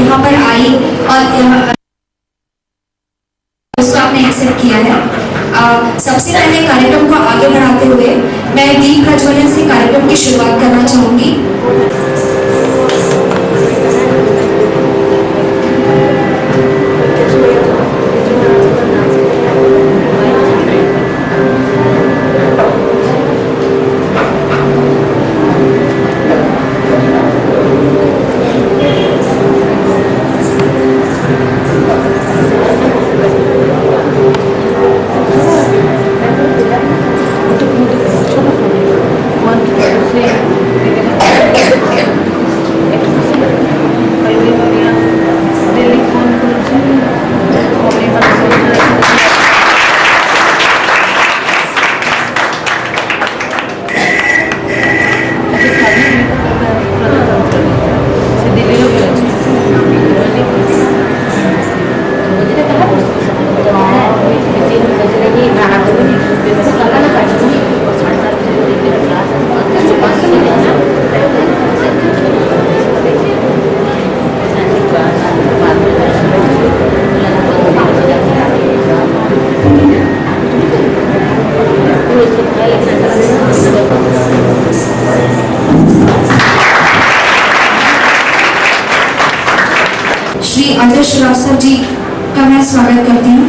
यहाँ पर आई और उसको आपने एक्सेप्ट किया है। सबसे पहले कार्यक्रम को आगे बढ़ाते हुए मैं दीप प्रज्वलन से कार्यक्रम की शुरुआत करना चाहूंगी। श्री अजय श्रीवास्तव जी का मैं स्वागत करती हूँ।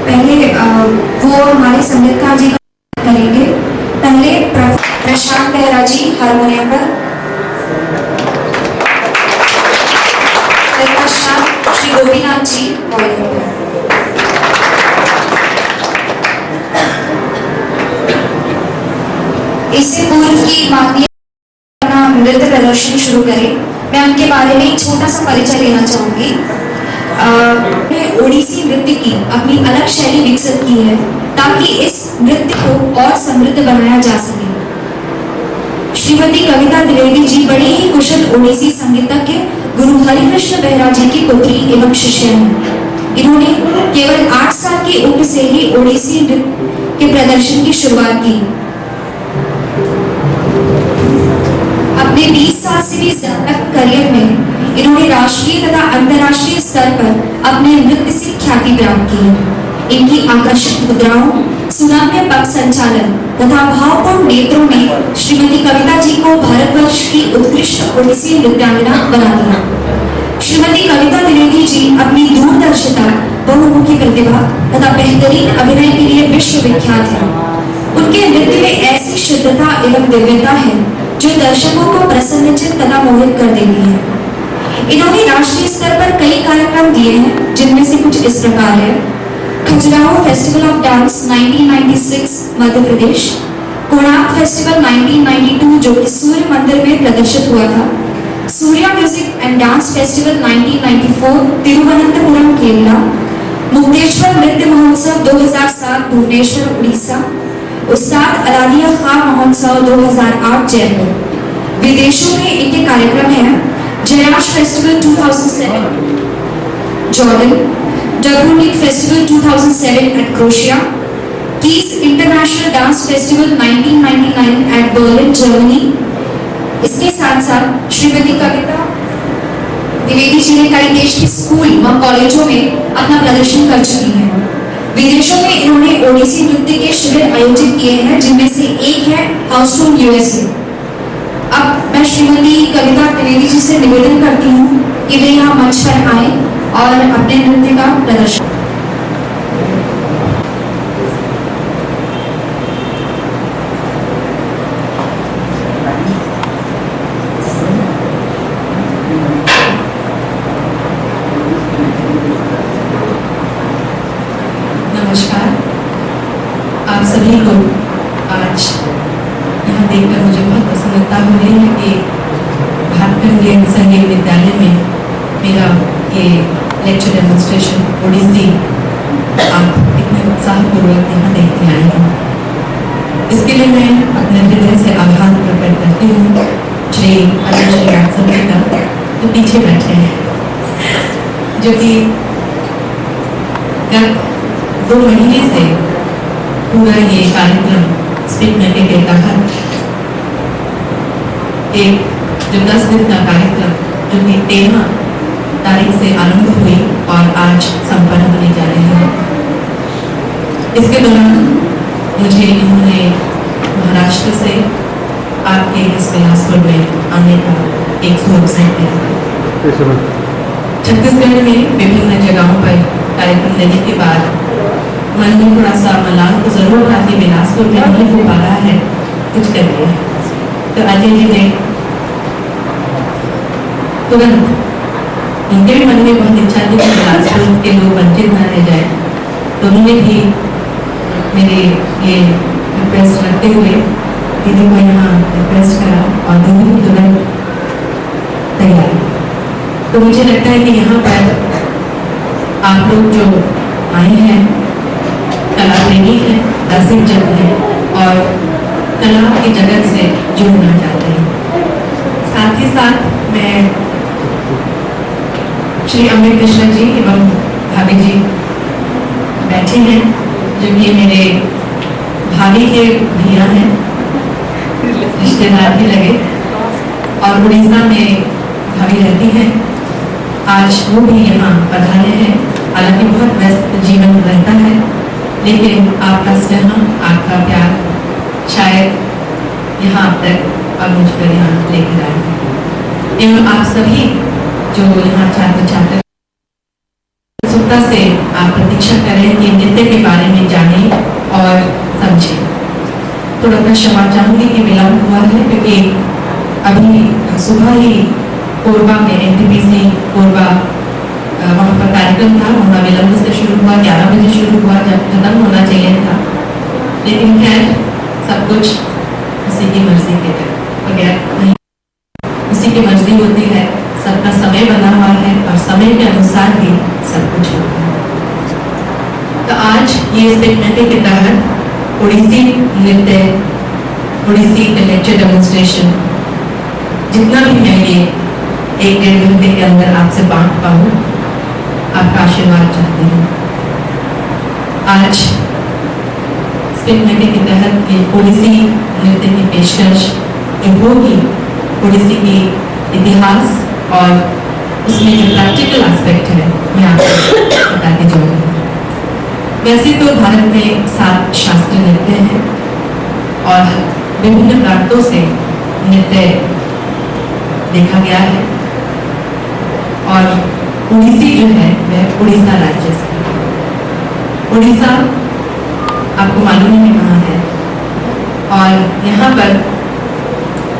पहले वो हमारे संगीतकार जी का करेंगे। पहले प्रशांत बेहरा जी हारमोनियम पर, तत्पश्चात श्री गोपीनाथ जी वायलिन पर। इससे पूर्व की माननीय नृत्य प्रदर्शन शुरू करें, मैं उनके बारे में एक छोटा सा परिचय लेना चाहूंगी। ओडिसी नृत्य की अपनी अलग शैली विकसित की है ताकि इस नृत्य को और समृद्ध बनाया जा सके। श्रीमती कविता द्विवेदी जी बड़े ही कुशल ओडिसी संगीतज्ञ गुरु हरिकृष्ण बेहरा जी की पुत्री एवं शिष्य हैं। इन्होंने केवल 8 साल की उम्र से ही ओडिसी नृत्य के प्रदर्शन की शुरुआत की। अपने 20 साल से भी ज्यादा करियर में इन्होंने राष्ट्रीय तथा अंतर्राष्ट्रीय स्तर पर अपने नृत्य से ख्याति प्राप्त की है। इनकी आकर्षक मुद्राओं, सुनाम्य पग संचालन तथा भावपूर्ण नेत्रों ने श्रीमती कविता जी को भारतवर्ष की उत्कृष्ट ओडिसी नृत्यांगना बना दिया। श्रीमती कविता द्विवेदी जी अपनी दूरदर्शिता, बहुमुखी प्रतिभा तथा बेहतरीन अभिनय के लिए विश्व विख्यात है। उनके नृत्य में ऐसी शुद्धता एवं दिव्यता है जो दर्शकों को प्रसन्नचित्त तथा मोहित कर देती है। इन्होंने राष्ट्रीय स्तर पर कई कार्यक्रम दिए हैं, जिनमें से कुछ इस प्रकार है: Khajuraho festival of dance 1996 Madhya Pradesh, Konark festival 1992 जो कि सूर्य मंदिर में प्रदर्शित हुआ था, Surya music and dance festival 1994 Thiruvananthapuram Kerala, Mukteshwar नृत्य महोत्सव 2007 भुवनेश्वर उड़ीसा, उस्ताद अलादिया खां महोत्सव 2008 जयपुर। विदेशों में इनके कार्यक्रम हैं: Jerash festival 2007 Jordan, Dubrovnik festival 2007 at Croatia, कीस international dance festival 1999 at Berlin Germany. इसके साथ साथ श्रीमती कविता द्विवेदी जी ने कई देश के स्कूल व कॉलेजों में अपना प्रदर्शन कर चुकी हैं। विदेशों में इन्होंने ओडिसी नृत्य के शिविर आयोजित किए हैं, जिनमें से एक है हाउस्टोन यूएसए। अब मैं श्रीमती कविता द्विवेदी जी से निवेदन करती हूँ कि वे यहाँ मंच पर आए और अपने नृत्य का प्रदर्शन। नमस्कार, आप सभी लोग आज यहाँ देखकर मुझे बहुत प्रसन्नता हो रही है कि भारतीय इंडियन संगीत विद्यालय में मेरा ये लेक्चर डेमोन्स्ट्रेशन ओडिसी आप इतने उत्साहपूर्वक यहाँ देखते आए हैं। इसके लिए मैं अपने हृदय से आभार प्रकट करती हूँ श्री अजय श्रीवास्तव जी का, जो पीछे बैठे हैं, जो कि 2 महीने से पूरा ये कार्यक्रम स्पीक नटे के तहत एक जो 10 दिन का कार्यक्रम जो कि 13 तारीख से आरंभ हुई और आज संपन्न होने जा रही है। इसके दौरान मुझे इन्होंने महाराष्ट्र से आपके इस बिलासपुर में आने का एक अवसर दिया। छत्तीसगढ़ में विभिन्न जगहों पर कार्यक्रम देने के बाद मन में थोड़ा सा मलाल तो जरूर था कि बिलासपुर में नहीं हो पा रहा है, कुछ करिए। तो अजय जी ने तुरंत, उनके भी मन में बहुत इच्छा थी कि बिलासपुर के लोग वंचित न रह जाए, तो उन्होंने भी मेरे ये रिक्वेस्ट रखते हुए दीदी को यहाँ रिक्वेस्ट करा और दीदी भी तुरंत तैयार। तो मुझे लगता है कि यहाँ पर आप लोग जो आए हैं कला प्रेमी हैं, रसिक जन हैं और कला की जगत से जुड़ना चाहते हैं। साथ ही साथ मैं श्री अमित कृष्ण जी एवं भाभी जी बैठे हैं, जो कि मेरे भाभी के भैया हैं, रिश्तेदार भी लगे, और उड़ीसा में भाभी रहती हैं। आज वो भी यहाँ पधारे हैं। हालांकि बहुत व्यस्त जीवन रहता है, लेकिन आपका स्नेह, आपका प्यार शायद यहाँ तक अब मुझ पर यहाँ लेकर आए। एवं आप सभी जो यहाँ छात्र छात्र उत्सुकता से आप प्रतीक्षा करें कि नृत्य के बारे में जाने और समझें। थोड़ा सा क्षमा चाहूंगी कि विलम्ब हुआ है, क्योंकि अभी सुबह ही कोरबा में NTPC कोरबा वहाँ पर कार्यक्रम था, वहाँ विलम्ब से शुरू हुआ, 11 बजे शुरू हुआ, जब खत्म होना चाहिए था। लेकिन खैर सब कुछ उसी की मर्जी के बगैर नहीं, उसी की मर्जी होती है, सबका समय बना हुआ है और समय के अनुसार ही सब कुछ होता है। तो आज ये स्टेटमेंट के तहत ओडिसी नृत्य, ओडिसी लेक्चर डेमोन्स्ट्रेशन जितना भी मैं ये 1-1.5 घंटे के अंदर आपसे बांट पाऊँ, आपका आशीर्वाद चाहती हूँ। आज स्टेटमेंट के तहत ये ओडिसी नृत्य की पेशकश जो होगी, ओडिसी की इतिहास और उसमें जो प्रैक्टिकल एस्पेक्ट है, मैं आपको बताती जाऊँगी। वैसे तो भारत में 7 शास्त्रीय नृत्य हैं और विभिन्न प्रांतों से नृत्य देखा गया है, और ओडिसी जो है वह उड़ीसा राज्य से। उड़ीसा आपको मालूम ही कहाँ है, और यहाँ पर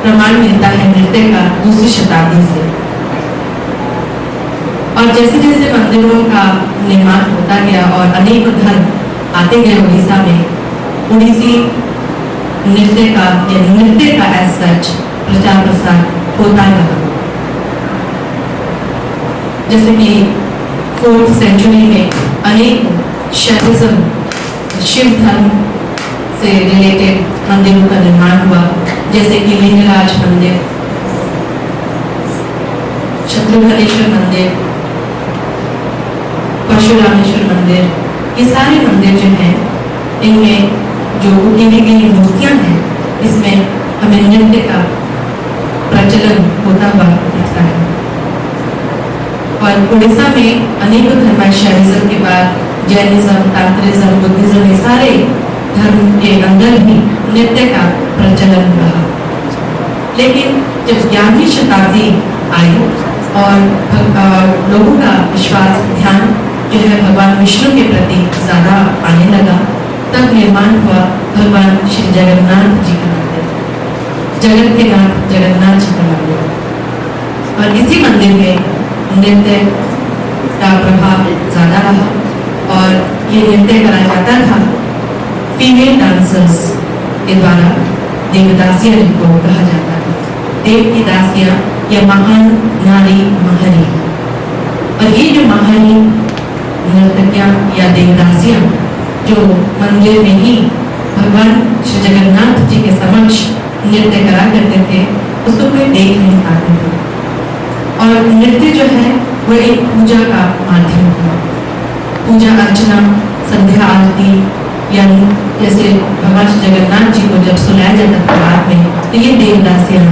प्रमाण मिलता है नृत्य का 2री शताब्दी से। और जैसे जैसे मंदिरों का निर्माण होता गया और अनेक धर्म आते गए उड़ीसा में, उड़ीसी नृत्य का या नृत्य का एज सच प्रचार प्रसार होता रहा। जैसे कि 4th सेंचुरी में अनेक शैविज्म, शिव धर्म से रिलेटेड मंदिरों का निर्माण हुआ, जैसे कि लिंगराज मंदिर, शत्रुघ्नेश्वर मंदिर, परशुरामेश्वर मंदिर। ये सारे मंदिर जो हैं, इनमें जो उकेरी गई मूर्तियां हैं, इसमें हमें नृत्य का प्रचलन होता हुआ दिखता है। और उड़ीसा में अनेक धर्माचार्यिज्म के बाद जैनिज्म, तांत्रिज्म, बुद्धिज्म, ये सारे धर्म के अंदर भी नृत्य का प्रचलन रहा। लेकिन जब 11वीं शताब्दी आई और लोगों का विश्वास, ध्यान जो है भगवान विष्णु के प्रति ज्यादा आने लगा, तब निर्माण हुआ भगवान श्री जगन्नाथ जी का मंदिर, जगत के नाथ जगन्नाथ जी का मंदिर। और इसी मंदिर में नृत्य का प्रभाव ज्यादा रहा, और ये नृत्य करा जाता था फीमेल डांसर्स के द्वारा, देवदासियां जिनको कहा जाता था, देव की दासियां या महान नारी महरी। और ये जो महरी नर्तकियां या देवदासियां जो मंदिर में ही भगवान श्री जगन्नाथ जी के समक्ष नृत्य करा करते थे, उसको कोई देख नहीं पाते थे। और नृत्य जो है वह एक पूजा का माध्यम था। पूजा अर्चना, संध्या आरती, या जैसे भगवान श्री जगन्नाथ जी को जब सुनाया जाता था रात में, तो ये देवदासियां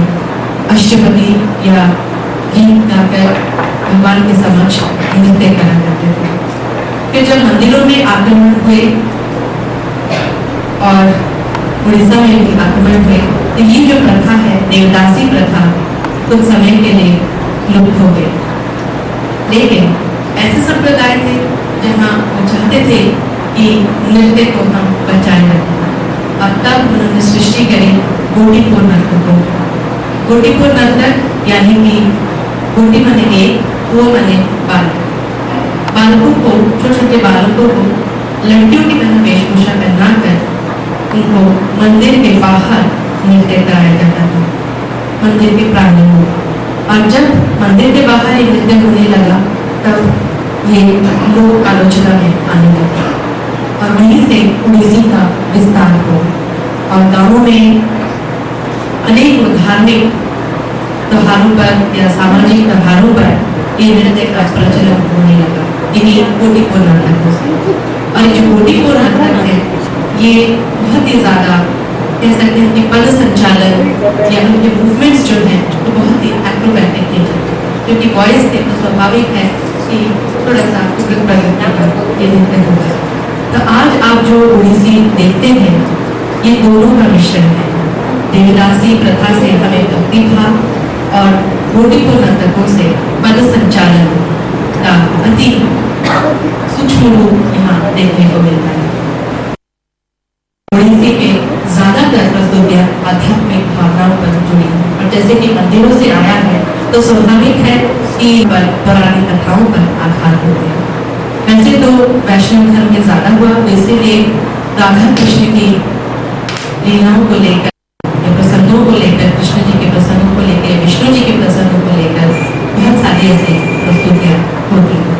अष्टपदी या गीत गाकर भगवान के समक्ष नृत्य करा करते थे। फिर जब मंदिरों में आक्रमण हुए और उड़ीसा में भी आक्रमण हुए, तो ये जो प्रथा है, देवदासी प्रथा, कुछ समय के लिए लुप्त हो गई। लेकिन ऐसे संप्रदाय थे जहाँ वो चाहते थे कि नृत्य को हम बचाए रखें, और तब उन्होंने सृष्टि करी गोटीपुर नर्तकों। गोटीपुर नर्तक यानी कि गोटी माने एक, वो माने बालक। बालकों को, छोटे छोटे बालकों को लड़कियों की तरह वेशभूषा पहनाकर उनको मंदिर के बाहर नृत्य कराया जाता था, मंदिर के प्रांगण में। और जब मंदिर के बाहर ये नृत्य होने लगा, तब ये लोक आलोचना में आने लगा, और वहीं से उड़ीसी का विस्तार हुआ। और गांवों में अनेक धार्मिक त्योहारों पर या सामाजिक त्योहारों पर ये नृत्य का प्रचलन होने लगा, इन्हीं गोटीपुर नाटकों से। और जो गोटीपुर नाटक है, ये बहुत ही ज़्यादा कह सकते हैं कि पद संचालन या उनके मूवमेंट्स जो हैं वो बहुत ही एक्रोबैटिक हैं, क्योंकि वॉइस के तो स्वाभाविक है कि थोड़ा सा उग्र प्रगति पर ये नृत्य होगा। तो आज आप जो उड़ीसी देखते हैं, ये दोनों का मिश्रण है। देवदासी प्रथा से हमें भक्ति भाव और गोटीपुर नर्तकों से पद संचालन का अति सूक्ष्म रूप यहाँ देखने को मिलता है। उड़ीसी के ज्यादातर प्रस्तुतियाँ आध्यात्मिक भावनाओं पर जुड़ी हैं, और जैसे कि मंदिरों से आया है तो स्वाभाविक है कि पर पौराणिक कथाओं पर आधार होते हैं। वैसे तो वैष्णव धर्म में ज्यादा हुआ, तो इसीलिए राधा कृष्ण की लीलाओं को लेकर, प्रसंगों को लेकर, कृष्ण जी के प्रसंगों को लेकर, विष्णु जी के प्रसंगों को लेकर बहुत सारी ऐसी प्रस्तुतियाँ होती हैं।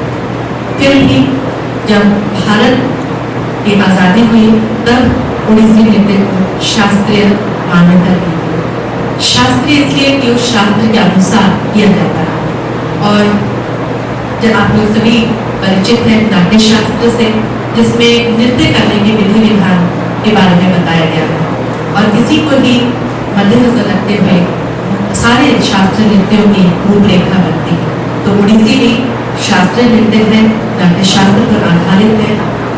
फिर भी जब भारत की आज़ादी हुई, तब उड़ीसी नृत्य को शास्त्रीय मान्यता दी गई। शास्त्रीय इसलिए कि उस शास्त्र के अनुसार किया जाता है। और जब आप लोग सभी परिचित हैं नाट्य शास्त्र से, जिसमें नृत्य करने के विधि विधान के बारे में बताया गया है, और इसी को ही मद्देनजर रखते हुए सारे शास्त्रीय नृत्यों की रूपरेखा बनती है। तो उड़ीसी भी शास्त्रीय नृत्य है, नाट्य शास्त्र पर आधारित है,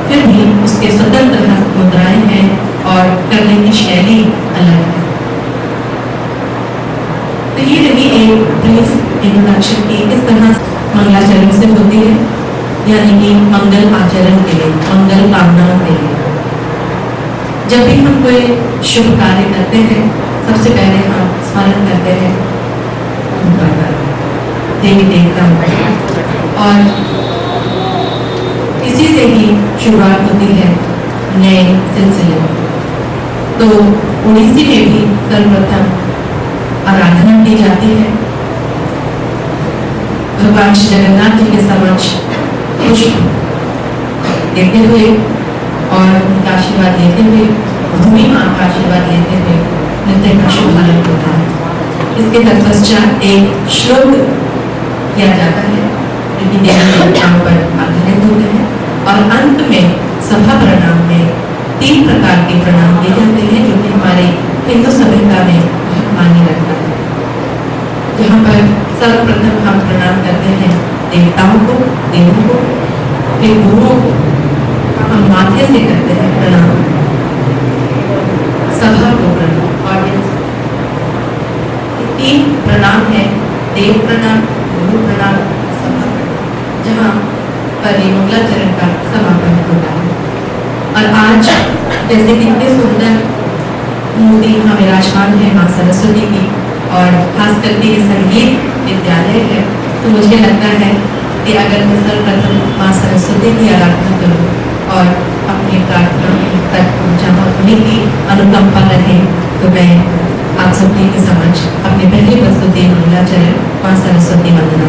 फिर भी उसके स्वतंत्र हस्त मुद्राएं हैं और करने की शैली अलग है। तो ये रही एक ब्रीफ इंट्रोडक्शन की किस तरह मंगलाचरण से होती है, यानी कि मंगल आचरण के लिए, मंगल कामनाओं के लिए। जब भी हम कोई शुभ कार्य करते हैं, सबसे पहले हम स्मरण करते हैं देवी देवता, और इसी से ही शुरुआत होती है नए सिलसिले। तो उड़ीसी में भी सर्वप्रथम आराधना की जाती है। भगवान श्री जगन्नाथ जी के समक्ष पुष्प देते हुए और उनका आशीर्वाद लेते हुए, भूमि माँ का आशीर्वाद लेते हुए नृत्य का शुभारंभ होता है। इसके तत्पश्चात एक श्लोक किया जाता है, जो कि देवी देवताओं पर आधारित होते हैं, और अंत में सभा प्रणाम में 3 प्रकार के प्रणाम दिए जाते हैं, जो कि हमारे हिंदू सभ्यता में बहुत मान्य रखता है। जहाँ पर सर्वप्रथम हम प्रणाम करते हैं देवताओं को, देवों को, फिर गुरुओं को हम माथे से करते हैं प्रणाम, सभा को प्रणाम, ऑडियंस। 3 प्रणाम है, देव प्रणाम, गुरु प्रणाम, सभा प्रणाम, जहाँ पर ये मंगलाचरण का समापन होता है। और आज जैसे कितने सुंदर मूर्ति यहाँ विराजमान है माँ सरस्वती की, और खास करके ये संगीत विद्यालय है, तो मुझे लगता है कि अगर मैं सर्वप्रथम माँ सरस्वती की आराधना करूँ और अपनी प्रार्थना तक जहाँ उन्हीं की अनुकंपा रहे, तो मैं आप सभी के समक्ष अपनी पहली प्रस्तुति मंगलाचरण माँ सरस्वती वंदना